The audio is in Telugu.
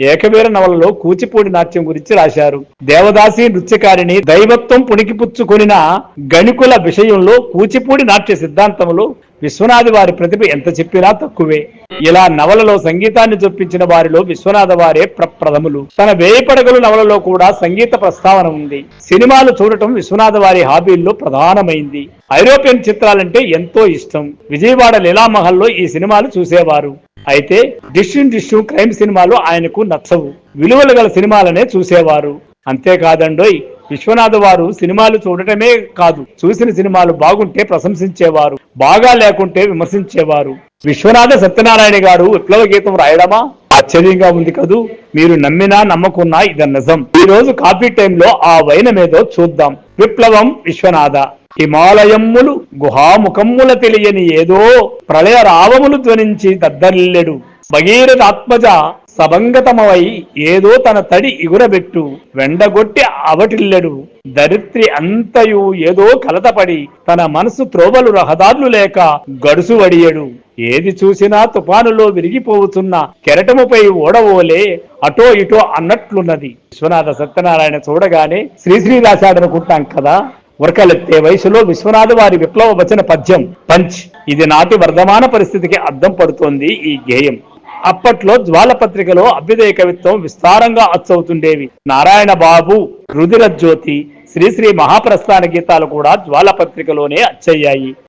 ఏకవీర నవలలో కూచిపూడి నాట్యం గురించి రాశారు. దేవదాసి నృత్యకారిణి దైవత్వం పుణికిపుచ్చుకొనిన గణికుల విషయంలో కూచిపూడి నాట్య సిద్ధాంతంలో విశ్వనాథ వారి ప్రతిభ ఎంత చెప్పినా తక్కువే. ఇలా నవలలో సంగీతాన్ని చొప్పించిన వారిలో విశ్వనాథ వారే ప్రప్రథములు. తన వేయిపడగలు నవలలో కూడా సంగీత ప్రస్తావన ఉంది. సినిమాలు చూడటం విశ్వనాథ వారి హాబీల్లో ప్రధానమైంది. ఐరోపియన్ చిత్రాలంటే ఎంతో ఇష్టం. విజయవాడ లీలామహల్లో ఈ సినిమాలు చూసేవారు. అయితే డిష్యూ క్రైమ్ సినిమాలు ఆయనకు నచ్చవు. విలువలు గల సినిమాలనే చూసేవారు. అంతేకాదండోయ్, విశ్వనాథ వారు సినిమాలు చూడటమే కాదు, చూసిన సినిమాలు బాగుంటే ప్రశంసించేవారు, బాగా లేకుంటే విమర్శించేవారు. విశ్వనాథ సత్యనారాయణ గారు విప్లవ గీతం రాయడమా? ఆశ్చర్యంగా ఉంది కదూ. మీరు నమ్మినా నమ్మకున్నా ఇది నిజం. ఈ రోజు కాఫీ టైంలో ఆ వైనమేదో చూద్దాం. విప్లవం విశ్వనాథ. హిమాలయమ్ములు గుహాముఖమ్ముల తెలియని ఏదో ప్రళయ రావములు ధ్వనించి దద్దరిల్లెడు. భగీరథ ఆత్మజ సభంగతమవై ఏదో తన తడి ఇగురబెట్టు వెండగొట్టి అవటిల్లెడు. దరిత్రి అంతయు ఏదో కలతపడి తన మనసు త్రోవలు రహదారులు లేక గడుసు వడియడు. ఏది చూసినా తుఫానులో విరిగిపోతున్న కెరటముపై ఓడవోలే అటో ఇటో అన్నట్లున్నది. విశ్వనాథ సత్యనారాయణ చూడగానే శ్రీశ్రీ రాశాడనుకుంటాం కదా. ఉరకలెత్తే వయసులో విశ్వనాథ వారి విప్లవ వచన పద్యం పంచ్. ఇది నాటి వర్ధమాన పరిస్థితికి అద్దం పడుతోంది ఈ గేయం. అప్పట్లో జ్వాల పత్రికలో అభ్యుదయ కవిత్వం విస్తారంగా అచ్చవుతుండేవి. నారాయణ బాబు, రుధిర జ్యోతి, శ్రీశ్రీ మహాప్రస్థాన గీతాలు కూడా జ్వాల పత్రికలోనే అచ్చయ్యాయి.